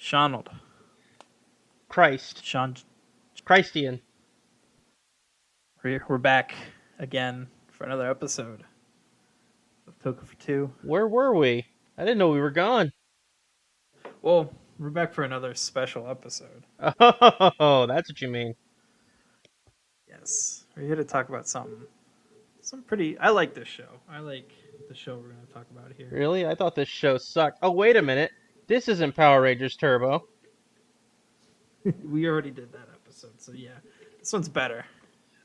Shonald. Christ. Sean. Christian. We're back again for another episode of Toku for 2. Where were we? I didn't know we were gone. Well, we're back for another special episode. Oh, that's what you mean. Yes. We're here to talk about some pretty... I like this show. I like the show we're going to talk about here. Really? I thought this show sucked. Oh, wait a minute. This isn't Power Rangers Turbo. We already did that episode, so yeah. This one's better.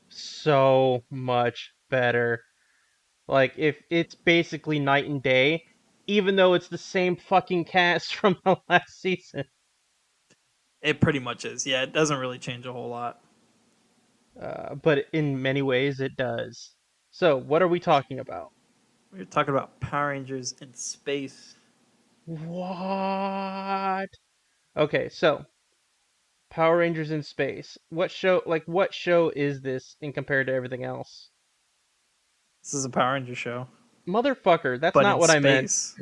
So much better. Like, if it's basically night and day, even though it's the same fucking cast from the last season. It pretty much is. Yeah, it doesn't really change a whole lot. But in many ways, it does. So, what are we talking about? We're talking about Power Rangers in space. What? Okay, so Power Rangers in space. What show is this in compared to everything else? This is a Power Ranger show. Motherfucker, that's But not in what space.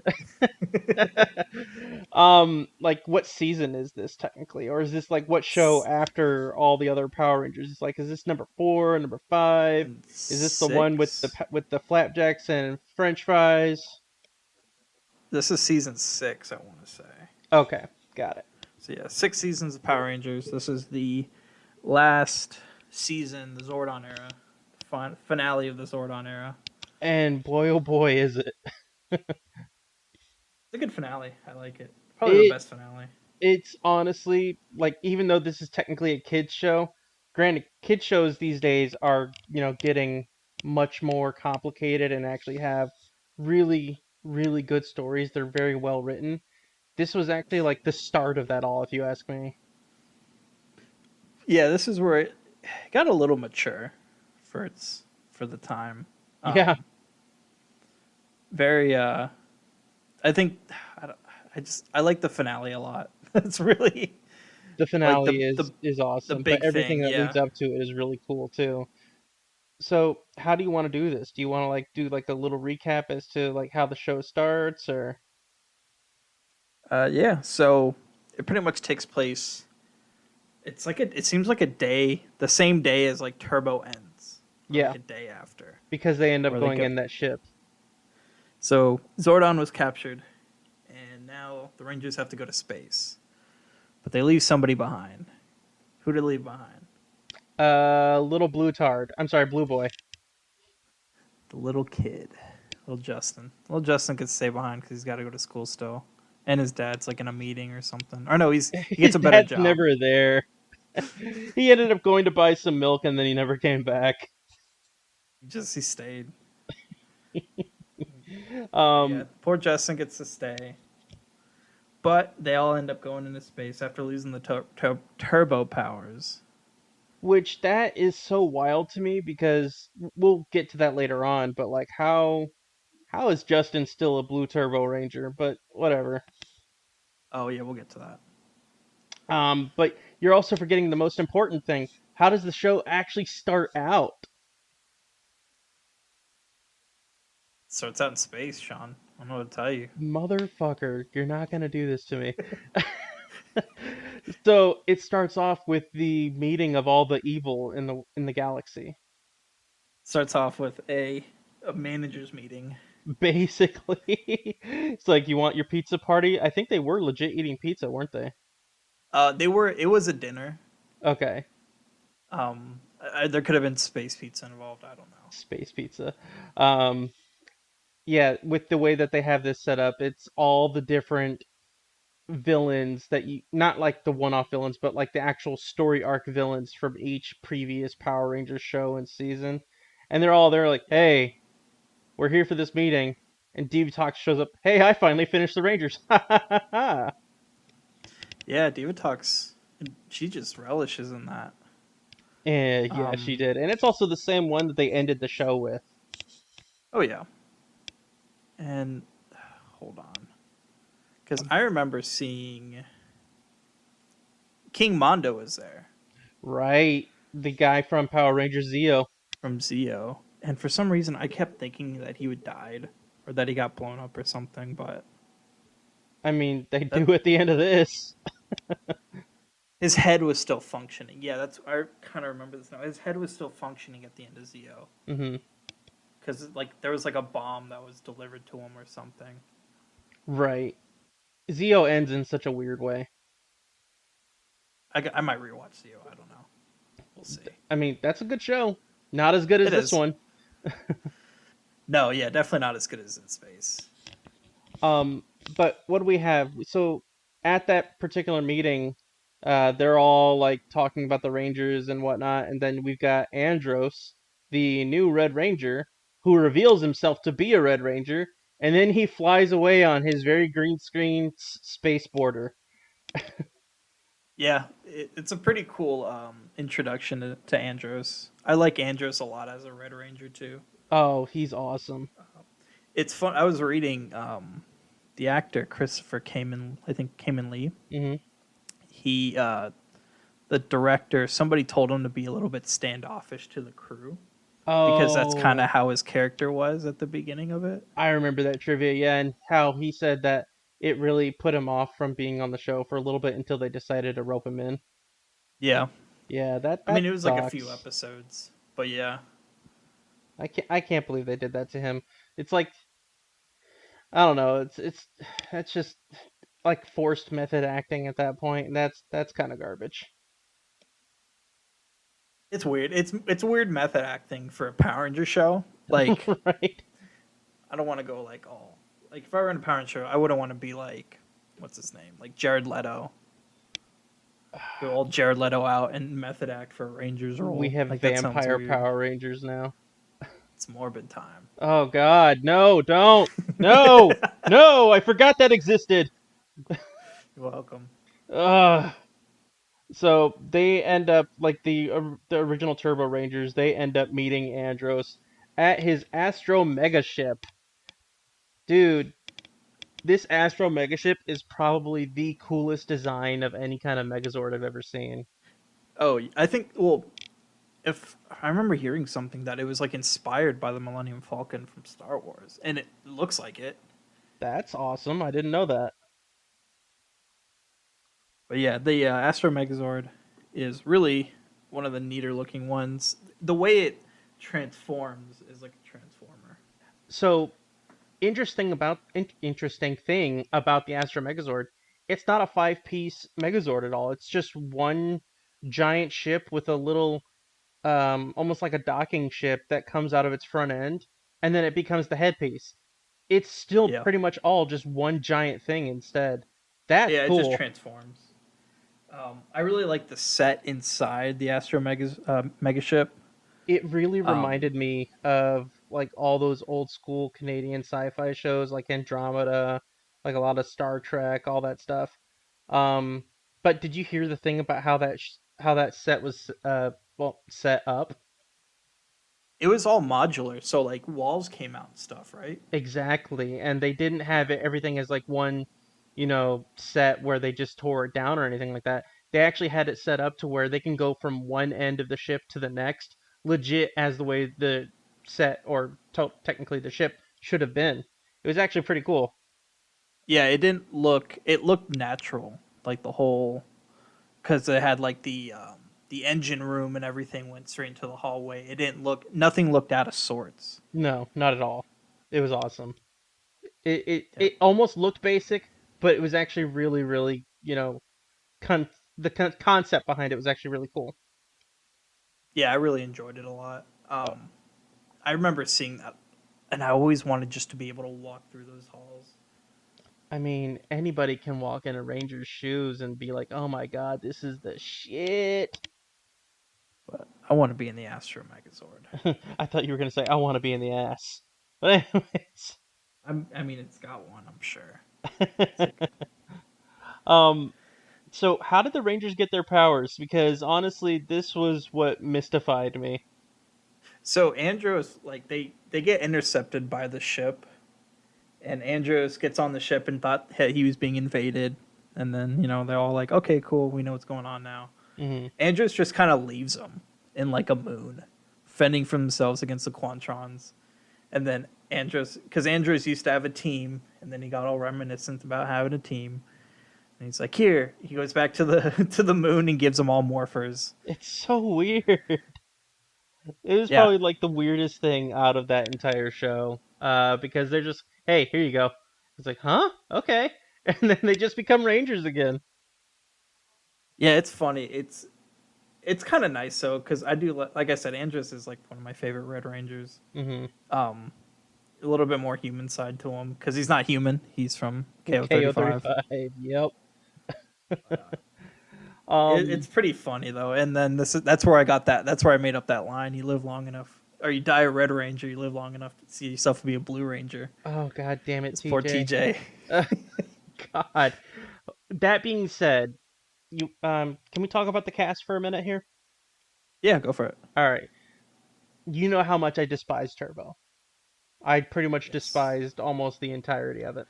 I meant. Like what season is this technically? Or is this like what show after all the other Power Rangers? It's like, is this number 4, number 5? Is this the one with the flapjacks and French fries? This is season 6, I want to say. Okay, got it. So yeah, 6 seasons of Power Rangers. This is the last season, the Zordon era, finale of the Zordon era. And boy, oh boy, is it! It's a good finale. I like it. Probably the best finale. It's honestly like, even though this is technically a kids show, granted, kids shows these days are getting much more complicated and actually have really really good stories. They're very well written. This was actually like the start of that all, if you ask me. Yeah, this is where it got a little mature for the time. Yeah. Very I think I like the finale a lot. It's really the finale like is awesome. The big but everything thing, that leads up to it is really cool too. So, how do you want to do this? Do you want to like do like a little recap as to like how the show starts, or? Yeah. So it pretty much takes place. It's like it seems like a day, the same day as like Turbo ends. Yeah. Like a day after. Because they end up going in that ship. So Zordon was captured, and now the Rangers have to go to space, but they leave somebody behind. Who did they leave behind? Little blue tard. I'm sorry, blue boy. The little kid, little Justin. Little Justin gets stay behind because he's got to go to school still, and his dad's like in a meeting or something. Or no, he gets a better job. Never there. He ended up going to buy some milk, and then he never came back. He stayed. Yeah, poor Justin gets to stay, but they all end up going into space after losing the turbo powers. Which that is so wild to me, because we'll get to that later on. But like, how is Justin still a blue Turbo Ranger? But whatever. Oh yeah, we'll get to that. But you're also forgetting the most important thing. How does the show actually start out? It starts out in space, Sean. I don't know what to tell you. Motherfucker, you're not gonna do this to me. So it starts off with the meeting of all the evil in the galaxy. Starts off with a manager's meeting. Basically, it's like, you want your pizza party? I think they were legit eating pizza, weren't they? They were. It was a dinner. Okay. There could have been space pizza involved. I don't know. Space pizza. Yeah, with the way that they have this set up, it's all the different villains that you, not like the one-off villains, but like the actual story arc villains from each previous Power Rangers show and season. And they're all there like, hey, we're here for this meeting. And Divatox shows up, hey, I finally finished the Rangers. Yeah, Divatox, she just relishes in that. Yeah, she did. And it's also the same one that they ended the show with. Oh, yeah. And, hold on. Because I remember seeing King Mondo was there. Right. The guy from Power Rangers Zeo. From Zeo. And for some reason, I kept thinking that he would died. Or that he got blown up or something, but... I mean, they do at the end of this. His head was still functioning. Yeah, that's I kind of remember this now. His head was still functioning at the end of Zio Hmm. because like there was like a bomb that was delivered to him or something. Right. Zio ends in such a weird way. I might rewatch Zio. I don't know. We'll see. I mean, that's a good show. Not as good as It this is. one. No, yeah, definitely not as good as In Space. But what do we have? So at that particular meeting, they're all like talking about the Rangers and whatnot, and then we've got Andros, the new Red Ranger, who reveals himself to be a Red Ranger, and then he flies away on his very green screen space border. Yeah, it's a pretty cool introduction to Andros. I like Andros a lot as a Red Ranger too. Oh, he's awesome. It's fun. I was reading the actor Christopher Kamen, I think Kamen Lee. Hmm. He the director, somebody told him to be a little bit standoffish to the crew because that's kind Oh, of how his character was at the beginning of it. I remember that trivia, yeah, and how he said that it really put him off from being on the show for a little bit until they decided to rope him in. Yeah, Yeah, that I mean that it was like a few sucks. episodes, but yeah, I can't believe they did that to him. It's like I don't know. It's that's just like forced method acting at that point. And that's kind of garbage. it's weird. It's weird method acting for a Power Ranger show. Like Right? I don't want to go like all like if I were in a Power Ranger show, I wouldn't want to be like what's his name, like Jared Leto. Go all Jared Leto out and method act for a Ranger's We role. have Like that sounds vampire weird. Power Rangers now. It's morbid time. Oh God, no! Don't! No! No! I forgot that existed. You're welcome. Ugh. So they end up like the original Turbo Rangers. They end up meeting Andros at his Astro Mega ship. Dude, this Astro Megaship is probably the coolest design of any kind of Megazord I've ever seen. Oh, I think well, if I remember hearing something that it was like inspired by the Millennium Falcon from Star Wars, and it looks like it. That's awesome. I didn't know that. But yeah, the Astro Megazord is really one of the neater looking ones. The way it transforms is like a transformer. So, interesting thing about the Astro Megazord, it's not a five-piece Megazord at all. It's just one giant ship with a little almost like a docking ship that comes out of its front end, and then it becomes the headpiece. It's still Yeah, pretty much all just one giant thing instead. That's yeah, it just cool. transforms. I really like the set inside the Astro Megaship. It really Um, reminded me of like all those old school Canadian sci-fi shows like Andromeda, like a lot of Star Trek, all that stuff. Um, but did you hear the thing about how that set was set up? it was all modular, so like walls came out and stuff, right? Exactly, and they didn't have Yeah, everything as like one, set where they just tore it down or anything like that. They actually had it set up to where they can go from one end of the ship to the next, legit as the way the set or technically the ship should have been. It was actually pretty cool. yeah. It didn't look. It looked natural, like the whole because it had like the engine room and everything went straight into the hallway. It didn't look. Nothing looked out of sorts. No, not at all. It was awesome. It it, Yeah, it almost looked basic, but it was actually really, really, con- the concept behind it was actually really cool. yeah. I really enjoyed it a lot. I remember seeing that, and I always wanted just to be able to walk through those halls. I mean, anybody can walk in a Ranger's shoes and be like, "Oh my God, this is the shit." But I want to be in the Astro Megazord. I thought you were gonna say, "I want to be in the ass," but anyways, I mean, it's got one. I'm sure. It's like um, so how did the Rangers get their powers? Because honestly, this was what mystified me. so. Andros like they get intercepted by the ship, and Andros gets on the ship and thought he was being invaded, and then they're all like, "Okay, cool, we know what's going on now." Hmm. Andros just kind of leaves them in like a moon, fending for themselves against the Quantrons. And then Andros, because Andros used to have a team, and then he got all reminiscent about having a team. And he's like, here. He goes back to the to the moon and gives them all morphers. It's so weird. It was Yeah, probably like the weirdest thing out of that entire show. Because they're just, hey, here you go. It's like, huh? Okay. And then they just become Rangers again. yeah, it's funny. It's kind of nice though, because I do like I said, Andros is like one of my favorite Red Rangers. Mm-hmm. Um, a little bit more human side to him because he's not human. He's from KO KO 35. 35. Yep. It's pretty funny though, and then that's where I got that. That's where I made up that line. You live long enough, or you die a Red Ranger. You live long enough to see yourself be a Blue Ranger. Oh god damn it, This poor TJ. TJ. Uh, God. That being said, you can we talk about the cast for a minute here? Yeah, go for it. All right. You know how much I despise Turbo. I pretty much Yes. despised almost the entirety of it.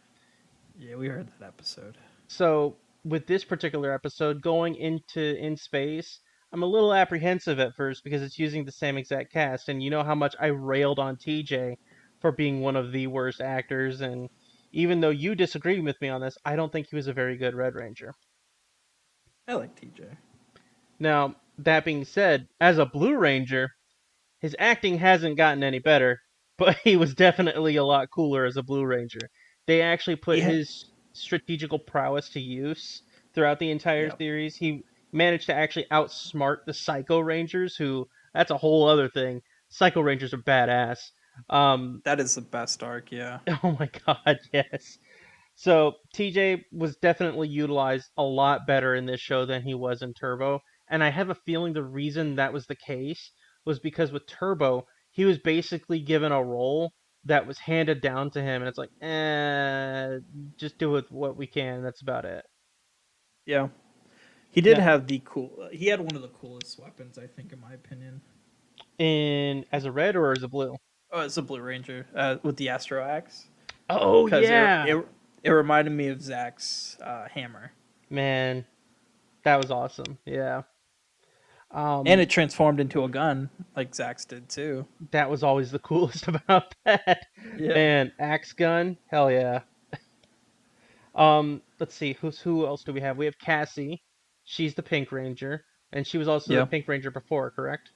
Yeah, we heard that episode. So, with this particular episode going into In Space, I'm a little apprehensive at first because it's using the same exact cast, and you know how much I railed on TJ for being one of the worst actors, and even though you disagree with me on this, I don't think he was a very good Red Ranger. I like TJ. Now, that being said, as a Blue Ranger, his acting hasn't gotten any better, but he was definitely a lot cooler as a Blue Ranger. They actually put Yeah. his strategical prowess to use throughout the entire Yeah. series. He managed to actually outsmart the Psycho Rangers, who that's a whole other thing. Psycho Rangers are badass. Um, That is the best arc. Yeah. oh my god, yes. So TJ was definitely utilized a lot better in this show than he was in Turbo, and I have a feeling the reason that was the case was because with Turbo, he was basically given a role that was handed down to him, and it's like, just do with what we can. That's about it. Yeah. He did Now, have the cool. He had one of the coolest weapons, I think, in my opinion. in as a red or as a blue? Oh, it's a Blue Ranger with the Astro Axe Oh because yeah, it reminded me of Zach's hammer, man, that was awesome. Yeah. and Um, it transformed into a gun like Zach's did too. that was always the coolest about that. Yeah. Man, axe gun, hell yeah. Let's see, who else do we have? We have Cassie. She's the Pink Ranger, and she was also the Yeah. Pink Ranger before, correct?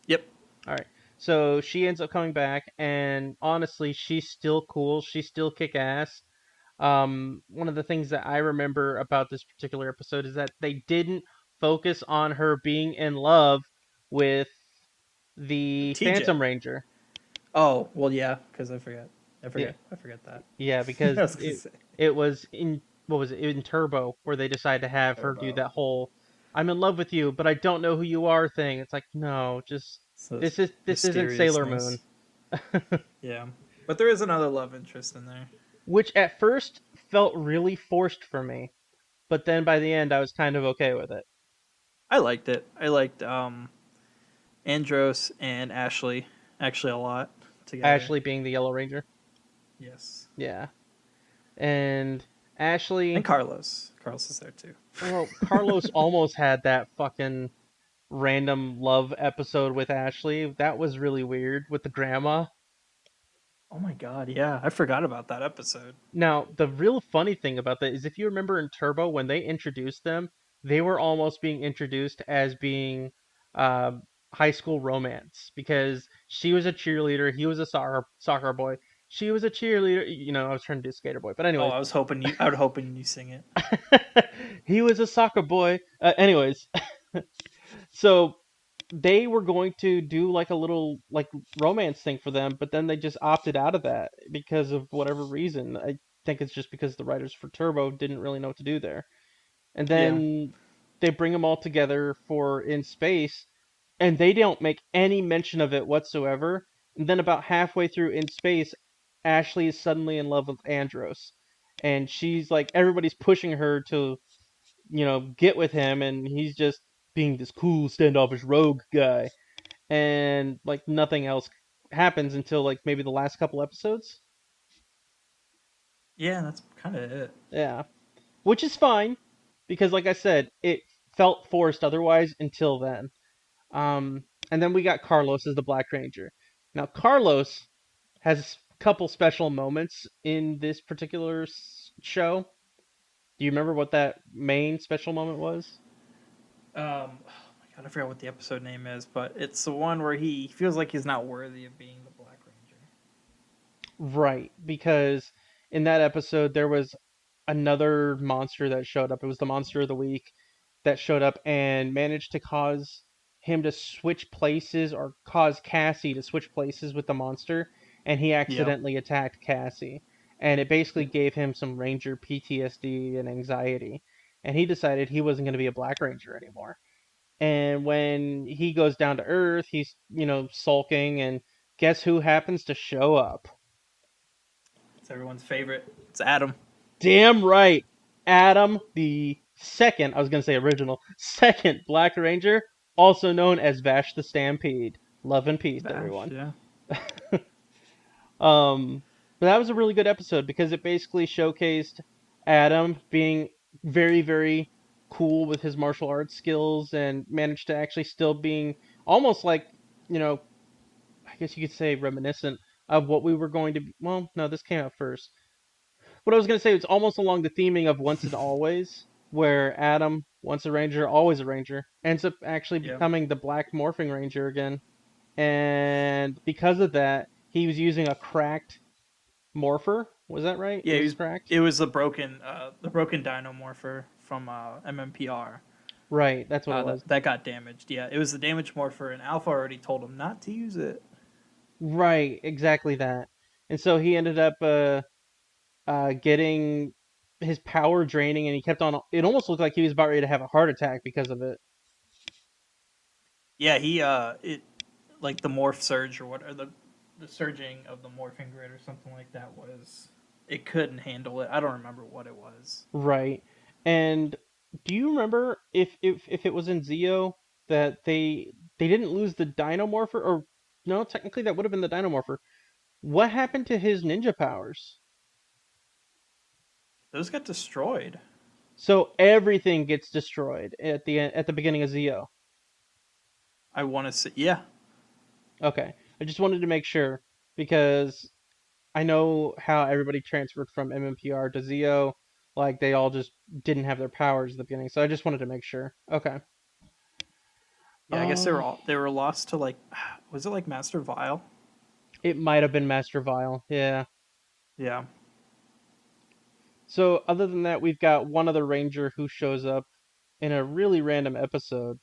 Yep. All right. So she ends up coming back, and honestly, she's still cool. She's still kick ass. One of the things that I remember about this particular episode is that they didn't focus on her being in love with the TJ. Phantom Ranger. Oh well, yeah, because I forget. Yeah, I forget that. yeah, I because was gonna it say it was in what was it in Turbo where they decided to have her do Turbo. that whole "I'm in love with you, but I don't know who you are" thing. It's like, no, just So this isn't Sailor Moon. mysteriousness. Yeah, but there is another love interest in there. Which at first felt really forced for me, but then by the end I was kind of okay with it. I liked it. I liked Andros and Ashley actually a lot together. Ashley being the Yellow Ranger. Yes, Yeah. And and Ashley, Carlos. Carlos is there too. well, Carlos almost had that fucking random love episode with Ashley. That was really weird with the grandma. Oh my god, yeah, I forgot about that episode. Now, the real funny thing about that is if you remember in Turbo, when they introduced them, they were almost being introduced as being uh, high school romance because she was a cheerleader, he was a soccer boy. She was a cheerleader. You know, I was trying to do skater boy, but Oh, anyways, I was hoping you. I was hoping you sing it. he was a soccer boy. Anyways, so they were going to do like a little like romance thing for them, but then they just opted out of that because of whatever reason. I think it's just because the writers for Turbo didn't really know what to do there. And Yeah, then they bring them all together for In Space, and they don't make any mention of it whatsoever. And then about halfway through In Space, Ashley is suddenly in love with Andros. And she's like everybody's pushing her to, get with him, and he's just being this cool standoffish rogue guy, and like nothing else happens until like maybe the last couple episodes. yeah, that's kind of it. Yeah, which is fine because, like I said, it felt forced otherwise until then. And then we got Carlos as the Black Ranger. Now Carlos has a couple special moments in this particular show. Do you remember what that main special moment was? Oh my god, I forgot what the episode name is, but it's the one where he feels like he's not worthy of being the Black Ranger. Right, because in that episode there was another monster that showed up. It was the monster of the week that showed up and managed to cause him to switch places or cause Cassie to switch places with the monster, and he Yep. accidentally attacked Cassie. And it basically Yep. gave him some Ranger PTSD and anxiety. And he decided he wasn't going to be a Black Ranger anymore. And when he goes down to Earth, he's, sulking, and guess who happens to show up? It's everyone's favorite. It's Adam. Damn right. Adam, the second, I was going to say original, second Black Ranger, also known as Vash the Stampede. Love and peace, Vash, everyone. yeah. um, but that was a really good episode because it basically showcased Adam being very, very cool with his martial arts skills and managed to actually still being almost like, you know, I guess you could say reminiscent of what we were going to be. Well, no, this came out first. What I was going to say, it's almost along the theming of Once and Always, where Adam, once a ranger, always a ranger, ends up actually Yep. becoming the Black Morphing Ranger again. And because of that, he was using a cracked morpher. Was that right? It Yeah, was cracked? it was the broken Dino Morpher from MMPR. Right, that's what it was. That got damaged. Yeah, it was the damaged Morpher, and Alpha already told him not to use it. Right, exactly that. And so he ended up getting his power draining, and he kept on. It almost looked like he was about ready to have a heart attack because of it. Yeah, he it like the morph surge or what, or the surging of the morphing grid or something like that was, it couldn't handle it. I don't remember what it was. Right. And do you remember if it was in Zeo that they didn't lose the Dinomorpher, or no, technically that would have been the Dinomorpher. What happened to his ninja powers? Those got destroyed. So everything gets destroyed at the beginning of Zeo. I want to say, yeah, Okay. I just wanted to make sure because I know how everybody transferred from MMPR to Zeo, like they all just didn't have their powers at the beginning. So I just wanted to make sure. Okay. yeah. I guess they were Oh, all they were lost to like, was it like Master Vile? it might have been Master Vile. Yeah. Yeah, So other than that, we've got one other ranger who shows up in a really random episode,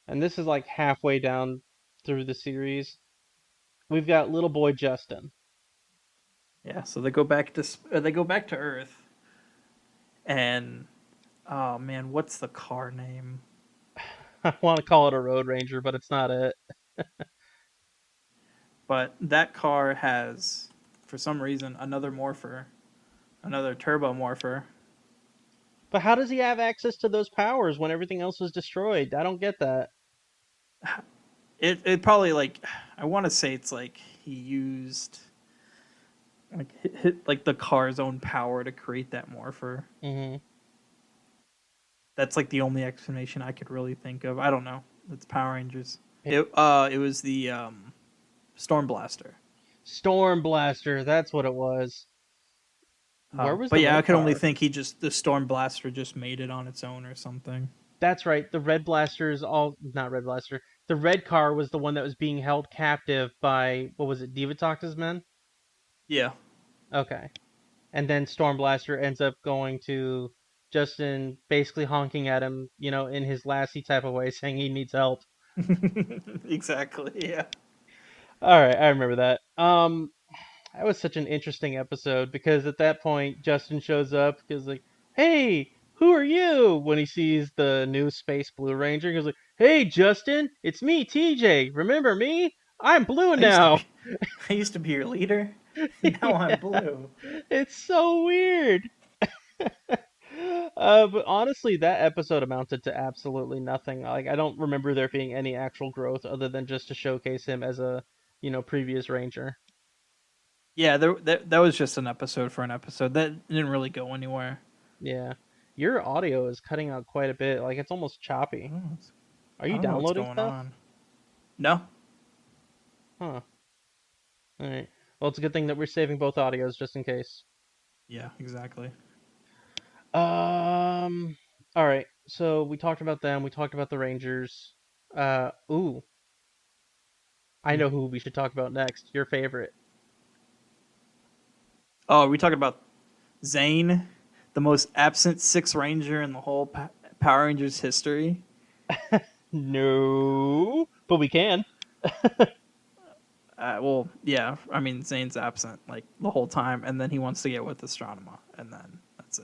and this is like halfway down through the series. We've got little boy Justin. yeah. So they go back to they go back to Earth, and oh man, what's the car name? I want to call it a road ranger, but it's not it. But that car has, for some reason, another morpher, another turbo morpher. But how does he have access to those powers when everything else was destroyed? I don't get that. It probably like, I want to say it's like he used like like the car's own power to create that morpher. Hmm. That's like the only explanation I could really think of. I don't know. It's Power Rangers. It was the Storm Blaster. Storm Blaster, that's what it was. Where was But the yeah, I red could only car? think the Storm Blaster just made it on its own or something. That's right. The red blaster is all not red blaster. The red car was the one that was being held captive by what was it, Divatox's men? Yeah. Okay. And then Stormblaster ends up going to Justin, basically honking at him, in his Lassie type of way, saying he needs help. Exactly. Yeah. All right, I remember that. That was such an interesting episode because at that point Justin shows up because like, hey, who are you? When he sees the new Space Blue Ranger, he goes like, hey, Justin, it's me, TJ. Remember me? I'm blue I used to now. be I used to be your leader. Now I'm Yeah, blue. it's so weird. But honestly, that episode amounted to absolutely nothing. Like, I don't remember there being any actual growth other than just to showcase him as a, previous ranger. Yeah, that was just an episode for an episode. That didn't really go anywhere. Yeah. Your audio is cutting out quite a bit. Like, it's almost I choppy. don't know what's, Are I you don't know what's downloading going stuff? on. No. Huh. All right. Well, it's a good thing that we're saving both audios just in case. Yeah, exactly. Um. All right. So we talked about them. We talked about the Rangers. Ooh, I Hmm. know who we should talk about next. Your favorite. Oh, are we talking about Zane, the most absent Six Ranger in the whole Power Rangers history? No, but we can. Well, yeah. I mean, Zane's absent like the whole time, and then he wants to get with Astronema, and then that's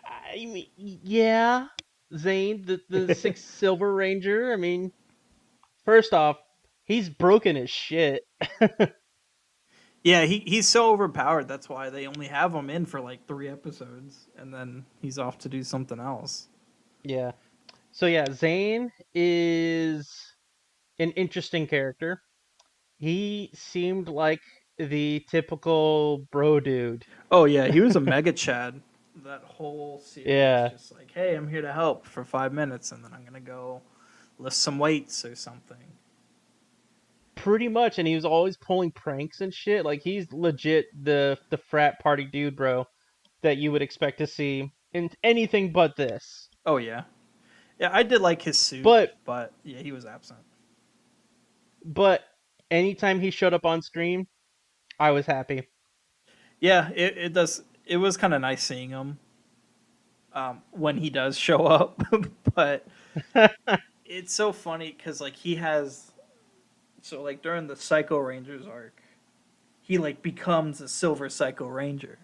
I mean, yeah, Zane, the it. sixth Silver Ranger. I mean, first off, he's broken as shit. Yeah, he's so overpowered. That's why they only have him in for like 3 episodes, and then he's off to do something else. Yeah. So yeah, Zane is an interesting character. He seemed like the typical bro dude. Oh yeah, he was a mega Chad. That whole series, Yeah, just like, hey, I'm here to help for 5 minutes, and then I'm gonna go lift some weights or something. pretty much. And he was always pulling pranks and shit. Like he's legit the frat party dude, bro, that you would expect to see in anything but this. Oh yeah, yeah. I did like his suit, But but yeah, he was absent. but anytime he showed up on screen, I was happy. Yeah, it does. It was kind of nice seeing him when he does show up, but it's so funny because like he has so like during the Psycho Rangers arc, he like becomes a Silver Psycho Ranger.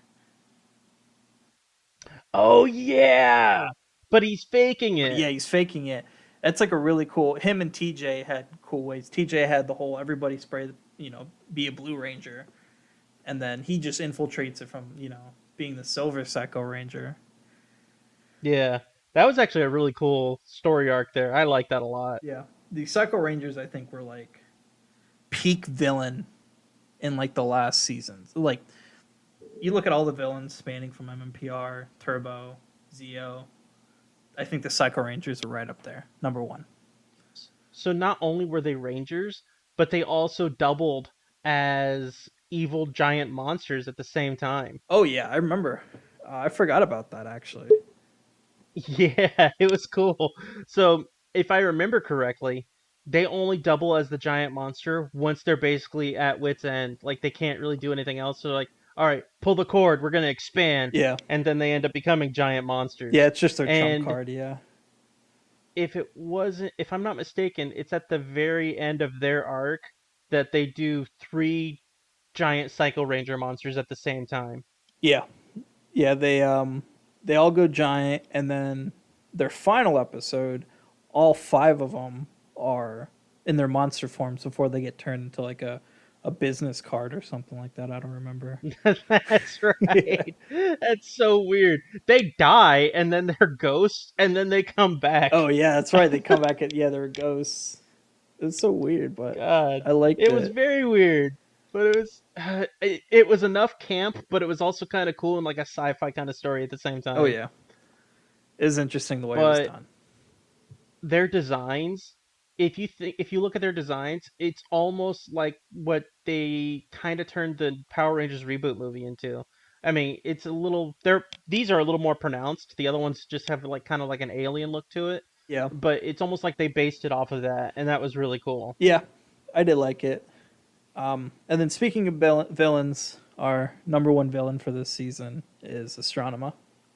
Oh yeah, but he's faking But it. yeah, he's faking it. That's like a really cool. Him and TJ had cool ways. TJ had the whole everybody spray, be a Blue Ranger, and then he just infiltrates it from being the Silver Psycho Ranger. Yeah, that was actually a really cool story arc there. I like that a lot. Yeah, the Psycho Rangers I think were like peak villain in like the last seasons. Like you look at all the villains spanning from MMPR, Turbo, Zeo. I think the Psycho Rangers are right up there, number one. So not only were they rangers, but they also doubled as evil giant monsters at the same time. Oh yeah, I remember. I forgot about that actually. Yeah, it was cool. So if I remember correctly, they only double as the giant monster once they're basically at wit's end. Like they can't really do anything else. So they're like, all right, pull the cord, we're gonna expand, Yeah, and then they end up becoming giant yeah, monsters. it's just their trump And card. Yeah, if I'm not mistaken, it's at the very end of their arc that they do three giant Psycho Ranger monsters at the same time. yeah, yeah. They all go giant, and then their final episode, all five of them are in their monster forms before they get turned into like a business card or something like that. I don't remember. That's Yeah. right. That's so weird. They die and then they're ghosts and then they come back. Oh yeah, that's right. They come back at yeah, they're ghosts. It's so weird, but God, I liked it was it. very weird, but it was it was enough camp, but it was also kind of cool and like a sci-fi kind of story at the same Oh time. yeah, it is interesting the way it was But done. their designs, if you look at their designs, it's almost like what they kind of turned the Power Rangers reboot movie into. I mean, it's a little these are a little more pronounced. The other ones just have like kind of like an alien look to it, Yeah, but it's almost like they based it off of that, and that was really cool. yeah, I did like it. And then speaking of villains, our number one villain for this season is Astronema.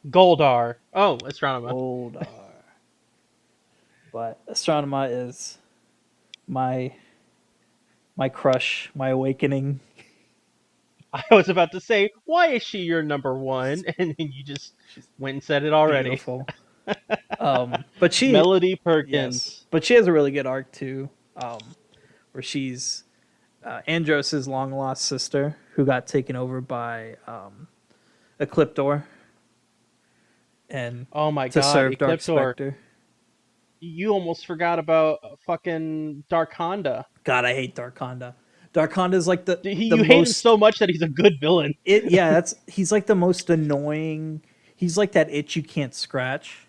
Goldar. Oh, Astronema. Goldar. But Astronema is my my crush, my awakening. I was about to say, why is she your number one? She's And then you just she's went and said it already. beautiful. But she Melody yes, Perkins. but she has a really good arc too, where she's Andros's long lost sister who got taken over by Ecliptor and Oh my to god, serve Dark Ecliptor. Spectre. You almost forgot about fucking Dark Honda. God, I hate Darkonda. Darkonda is like the You hate him most so much that he's a good villain. it yeah, that's he's like the most annoying. He's like that itch you can't scratch.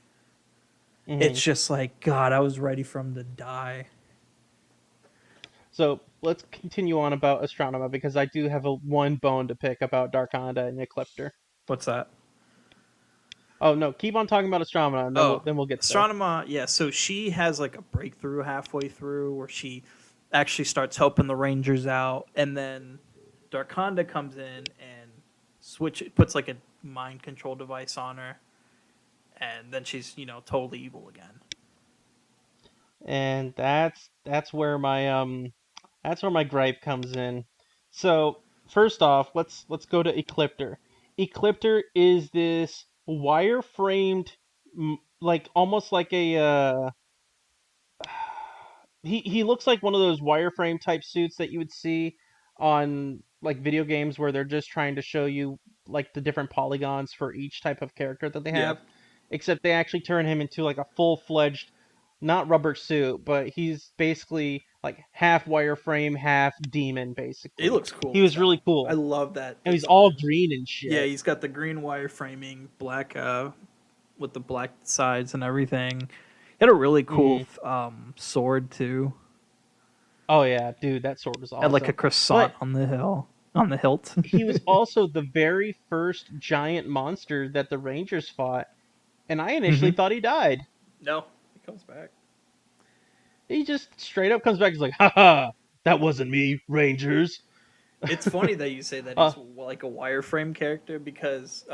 Hmm. It's just like God, I was ready for him to die. So let's continue on about Astronema because I do have a one bone to pick about Dark Honda and Ecliptor. What's that? Oh no, keep on talking about Astronema, and then Oh, we'll get there. Astronema, yeah. So she has like a breakthrough halfway through where she actually starts helping the Rangers out, and then Darkonda comes in and puts like a mind control device on her, and then she's totally evil again. And that's where my gripe comes in. So first off, let's go to Ecliptor. Ecliptor is this wireframed, like almost like a he looks like one of those wireframe type suits that you would see on like video games where they're just trying to show you like the different polygons for each type of character that they Yeah, have, except they actually turn him into like a full-fledged, not rubber suit, but he's basically like half wireframe, half demon it basically. looks cool He as was hell. really I cool. love that And he's all design. green and Yeah, shit. he's got the green wire framing, black with the black sides and everything. He had a really cool Hmm. sword too. Oh yeah, dude, that sword was Had like a awesome. croissant But on the hilt. he was also the very first giant monster that the Rangers fought, and I initially Hmm. thought he died. No, he comes back. He just straight up comes back. He's like, "Ha ha, that wasn't me, Rangers." It's funny that you say that uh, he's like a wireframe character because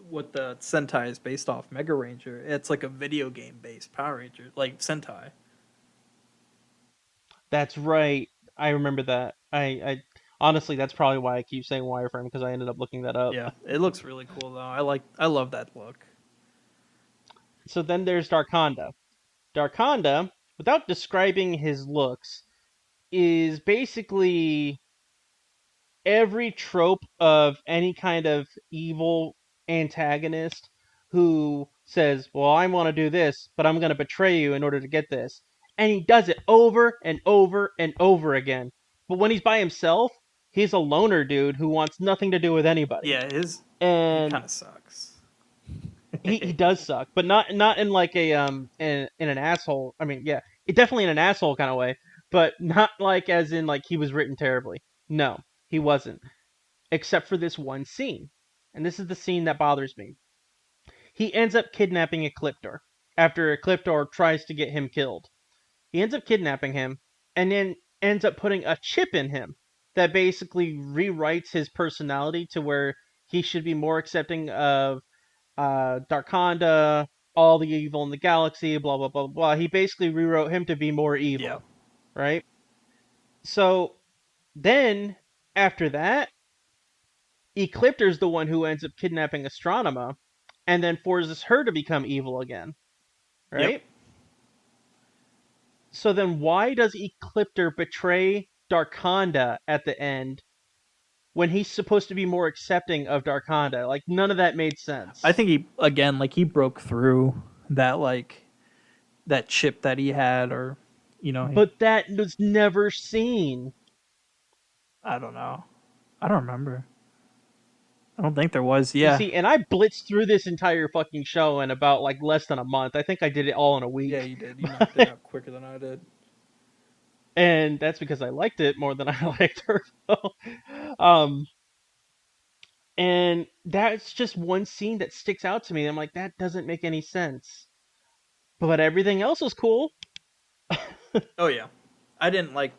what the Sentai is based off Mega Ranger. It's like a video game based Power Ranger, like Sentai. that's right. I remember that. I honestly, that's probably why I keep saying wireframe because I ended up looking that up. Yeah, it looks really cool though. I love that look. So then there's Darkonda. Darkonda, without describing his looks, is basically every trope of any kind of evil antagonist who says, "Well, I want to do this, but I'm going to betray you in order to get this." And he does it over and over and over again. But when he's by himself, he's a loner dude who wants nothing to do with anybody. Yeah, his he And kind of sucks. he does suck, but not in like a in an asshole. I mean, yeah, it definitely in an asshole kind of way, but not like as in like he was written terribly. No, he wasn't, except for this one scene. And this is the scene that bothers me. He ends up kidnapping Ecliptor after Ecliptor tries to get him killed. He ends up kidnapping him and then ends up putting a chip in him that basically rewrites his personality to where he should be more accepting of Darkonda, all the evil in the galaxy, blah, blah, blah, blah. He basically rewrote him to be more Yeah. evil, right? So then, after that, Ecliptor's the one who ends up kidnapping Astronema and then forces her to become evil again, Yep. right? So then why does Ecliptor betray Darkonda at the end when he's supposed to be more accepting of Darkonda? Like none of that made I sense. think he again like he broke through that like that chip that he had, or he, But that was never seen. I don't know. I don't remember. I don't think there was. You Yeah. see, and I blitzed through this entire fucking show in about like less than a month. I think I did it all in a Yeah, week. you did. You knocked it out quicker than I did. And that's because I liked it more than I liked her. um and that's just one scene that sticks out to me. I'm like, that doesn't make any sense. But everything else was cool. Oh yeah. I didn't like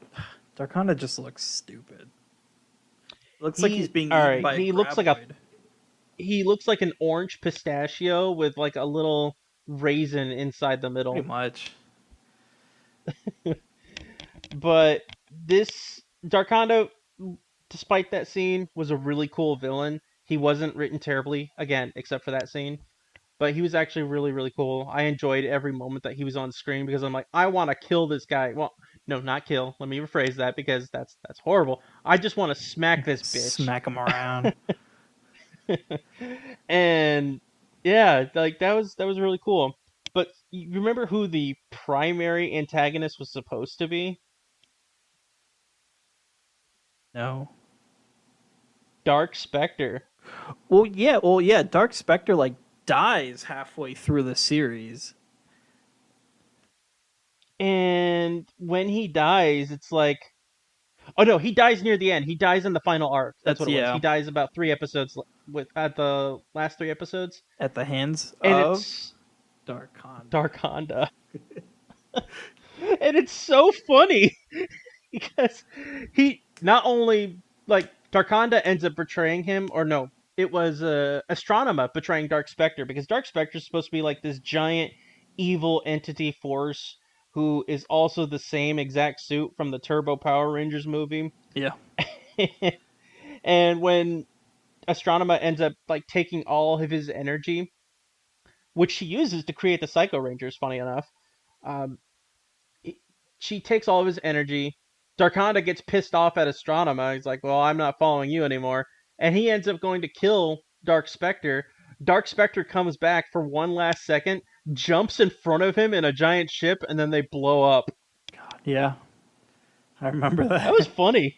Darkonda just looks stupid. Looks like he's He being all eaten right. by a graboid. He looks like an orange pistachio with like a little raisin inside the Pretty middle. much. But this Darkondo, despite that scene, was a really cool villain. He wasn't written terribly, again, except for that scene. But he was actually really, really cool. I enjoyed every moment that he was on screen because I'm like, I want to kill this guy. Well, no, not kill. Let me rephrase that because that's horrible. I just want to smack this bitch. Smack him around. And yeah, like that was really cool. But you remember who the primary antagonist was supposed to be? No. Dark Spectre. Well, yeah. Dark Spectre like dies halfway through the series. And when he dies, it's like, oh no, he dies near the end. He dies in the final arc. That's That's what it was. yeah. He dies about 3 episodes. with at the last 3 episodes, At the hands and of it's Dark Honda. Dark Honda, and it's so funny because he not only like Darkonda ends up betraying him, or no, it was Astronema betraying Dark Spectre because Dark Spectre is supposed to be like this giant evil entity force who is also the same exact suit from the Turbo Power Rangers movie. Yeah. And when Astronema ends up like taking all of his energy, which she uses to create the Psycho Rangers, funny enough, um, she takes all of his energy. Darkonda gets pissed off at Astronema. He's like, "Well, I'm not following you anymore," and he ends up going to kill Dark Spectre. Dark Spectre comes back for one last second, jumps in front of him in a giant ship, and then they blow up. God, yeah. I remember That was that. funny.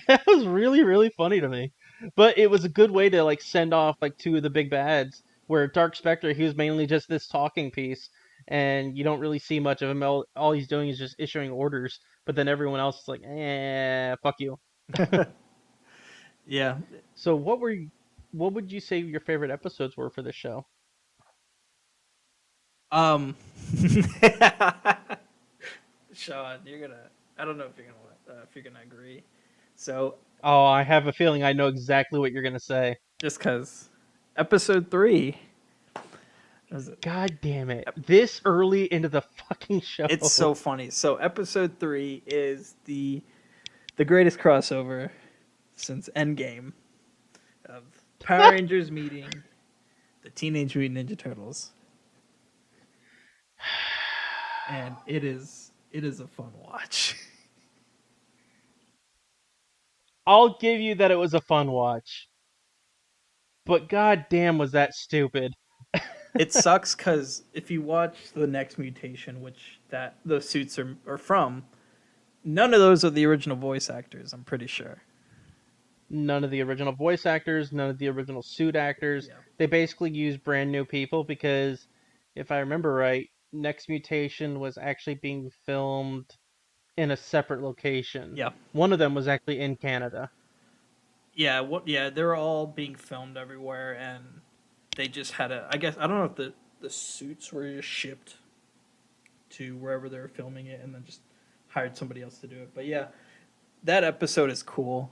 That was really, really funny to me. But it was a good way to like send off like two of the big bads. Where Dark Spectre, he was mainly just this talking piece, and you don't really see much of him. All he's doing is just issuing orders. But then everyone else is like, fuck you. Yeah. So what would you say your favorite episodes were for this show? Um. Sean, you're gonna. I don't know if you're gonna agree. So Oh, I have a feeling I know exactly what you're gonna say. just because episode 3 was it? God damn it! This early into the fucking show. It's so funny. So episode 3 is the greatest crossover since Endgame of Power Rangers meeting the Teenage Mutant Ninja Turtles, and it is a fun watch. I'll give you that it was a fun watch. But god damn was that stupid. It sucks because if you watch the next mutation, which that those suits are from, none of those are the original voice actors. I'm pretty sure. None of the original voice actors, none of the original suit actors. Yeah. They basically used brand new people because, if I remember right, Next Mutation was actually being filmed in a separate location. Yeah. One of them was actually in Canada. Yeah. What? Yeah. They're all being filmed everywhere, and they just had a. I guess I don't know if the suits were just shipped to wherever they were filming it, and then just hired somebody else to do it. But yeah, that episode is cool.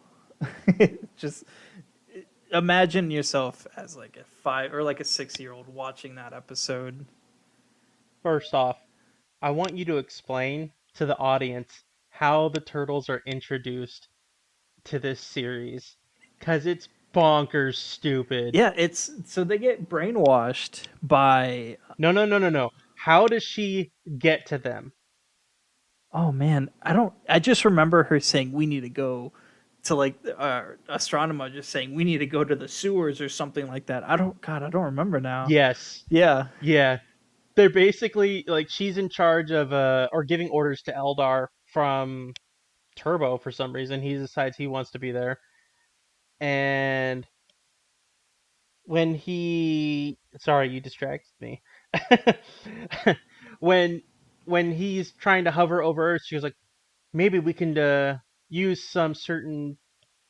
Just imagine yourself as like a 5 or like a 6-year-old watching that episode. First off, I want you to explain to the audience how the turtles are introduced to this series. Because it's bonkers stupid. Yeah, it's so they get brainwashed by. No, no, no, no, no. How does she get to them? Oh man, I don't. I just remember her saying we need to go to like astronomer just saying we need to go to the sewers or something like that. I don't. God, I don't remember now. Yes. Yeah. Yeah. They're basically like she's in charge of or giving orders to Eldar from Turbo for some reason. He decides he wants to be there. And when he sorry, you distracted me. when when he's trying to hover over Earth, she was like, maybe we can use some certain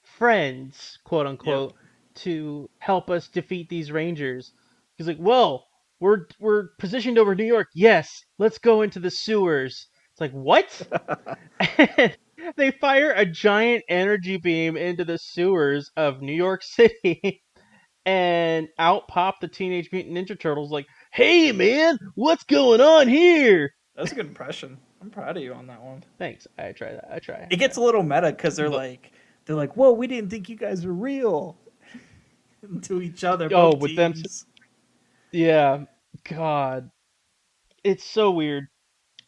friends, quote Yep. unquote, to help us defeat these Rangers. He's like, "Whoa, we're positioned over New York. Yes, let's go into the sewers." It's like, what? And they fire a giant energy beam into the sewers of New York City, and out pop the Teenage Mutant Ninja Turtles. Like, "Hey, man, what's going on here?" That's a good impression. I'm proud of you on that one. Thanks. I try that. I try. It gets a little meta because But they're like, whoa, we didn't think you guys were real to each other. oh, Both with them, teams. yeah. God, it's so weird.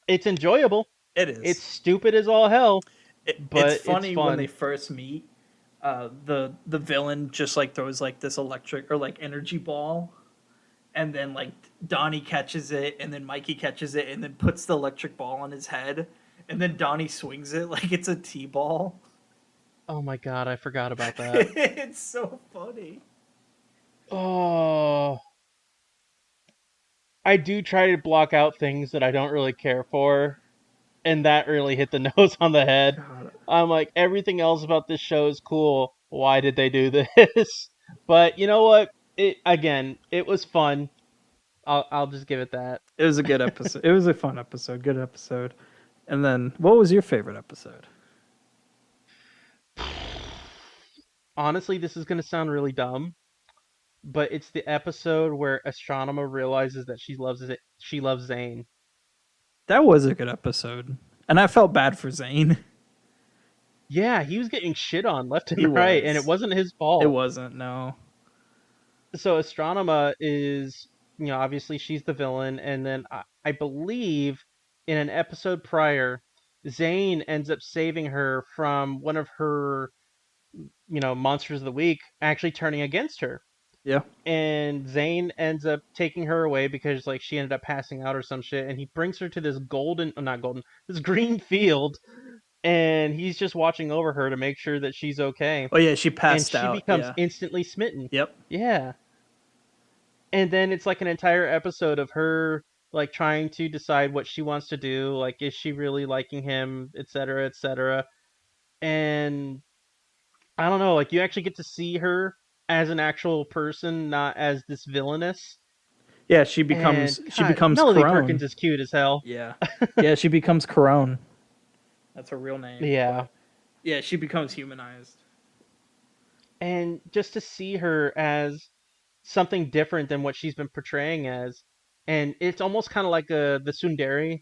It's enjoyable. It It's is. stupid as all hell, It's but it's funny when they fun. first meet. The villain just like throws like this electric or like energy ball, and then like Donnie catches it, and then Mikey catches it, and then puts the electric ball on his head, and then Donnie swings it like it's a t-ball. Oh my god, I forgot about that. It's so funny. Oh, I do try to block out things that I don't really care for, and that really hit the nose on the head. God. I'm like, everything else about this show is cool. Why did they do this? But you know what? It was fun. I'll just give it that. It was a good episode. It was a fun episode. Good episode. And then, what was your favorite episode? Honestly, this is gonna sound really dumb, but it's the episode where Astronomer realizes that she loves Zane. That was a good episode, and I felt bad for Zane. Yeah, he was getting shit on left He and right, and it was. wasn't his It fault. wasn't. No. So Astronema is, obviously she's the villain, and then I believe in an episode prior, Zane ends up saving her from one of her, monsters of the week actually turning against her. Yeah. And Zane ends up taking her away because like she ended up passing out or some shit, and he brings her to this not golden, this green field, and he's just watching over her to make sure that she's okay, Oh yeah, she and passed she out. becomes Yeah. instantly smitten. Yep. Yeah. And then it's like an entire episode of her like trying to decide what she wants to do, like is she really liking him, etc., etc. And I don't know, like you actually get to see her as an actual person, not as this villainess. Yeah. And She God, becomes Melody Perkins Crone. is cute as hell. Yeah. Yeah. She becomes Crone. That's her real name. Yeah. But yeah, she becomes humanized. And just to see her as something different than what she's been portraying as, and it's almost kind of like the tsundere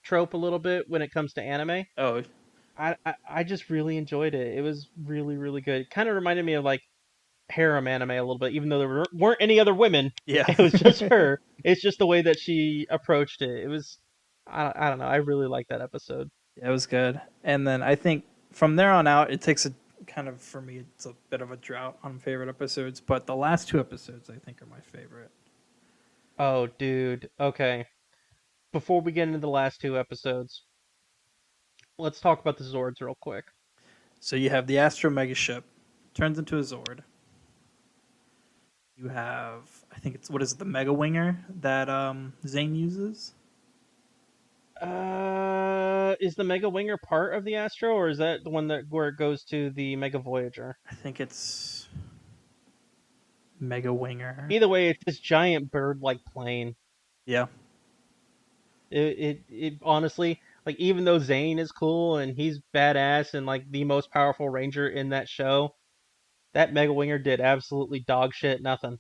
trope a little bit when it comes to anime. Oh I just really enjoyed it. It was really really good. Kind of reminded me of like harem anime a little bit, even though there weren't any other women. yeah. It was just her. It's just the way that she approached it. It was I don't know. I really liked that episode. Yeah, it was good. And then I think from there on out, it takes a kind of for me, it's a bit of a drought on favorite episodes. But the last two episodes, I think, are my favorite. Oh, dude. Okay. Before we get into the last two episodes, let's talk about the Zords real quick. So you have the Astro Mega Ship turns into a Zord. You have, I think it's what is it, the Mega Winger that Zane uses. Is the Mega Winger part of the Astro, or is that the one that where it goes to the Mega Voyager? I think it's Mega Winger. Either way, it's this giant bird-like plane. Yeah, It honestly, like, even though Zane is cool and he's badass and like the most powerful ranger in that show, that Mega Winger did absolutely dog shit nothing.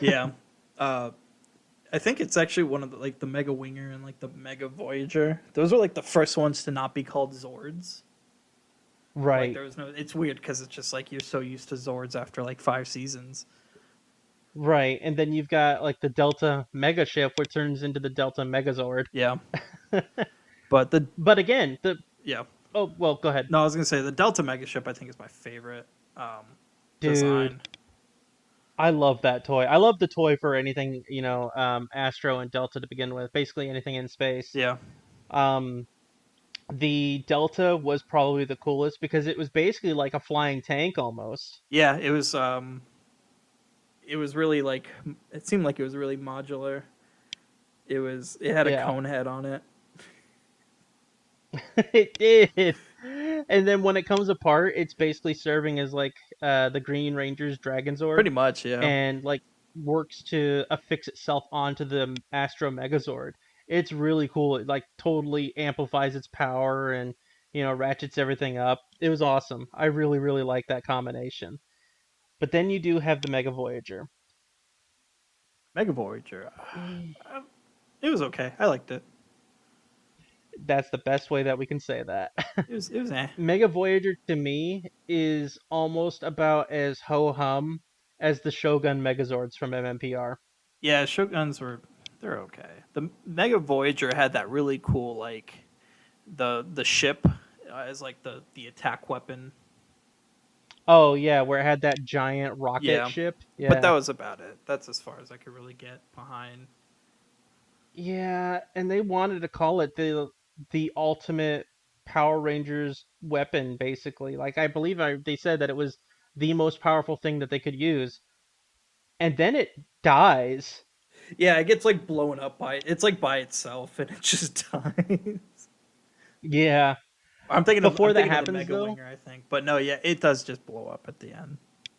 yeah. Uh, I think it's actually one of the like the Mega Winger and like the Mega Voyager. Those are like the first ones to not be called Zords. Like Right, there was no. It's weird because it's just like you're so used to Zords after like 5 seasons. right. And then you've got like the Delta Mega Ship, which turns into the Delta Megazord. Yeah, but the But again, the yeah. oh well, go ahead, No, I was gonna say the Delta Mega Ship. I think is my favorite dude. design. I love that toy. I love the toy for anything, Astro and Delta to begin with. Basically anything in space. Yeah, Um, the Delta was probably the coolest because it was basically like a flying tank almost. yeah. It was. It was really like. It seemed like it was really modular. It was. It had a Yeah, cone head on it. it did. And then when it comes apart, it's basically serving as like the Green Ranger's Dragonzord, Pretty much. Yeah. and like works to affix itself onto the Astro Megazord. It's really cool. It like totally amplifies its power and ratchets everything up. It was awesome. I really really like that combination. But then you do have the Mega Voyager. Mega Voyager. Eh, It was okay. I liked it. That's the best way that we can say that. It was. It was. Eh. Mega Voyager to me is almost about as ho hum as the Shogun Megazords from MMPR. Yeah, Shoguns were. They're okay. The Mega Voyager had that really cool like the ship as like the attack weapon. Oh yeah, where it had that giant rocket Yeah, ship. but that Yeah. was about it. That's as far as I could really get behind. Yeah, and they wanted to call it the ultimate Power Rangers weapon, basically. Like I believe they said that it was the most powerful thing that they could use, and then it dies. Yeah, it gets like blown up by it's like by itself and it just dies. Yeah. I'm Before that thinking of the happens Mega though, Winger, I think. But no, yeah, it does just blow up at the end.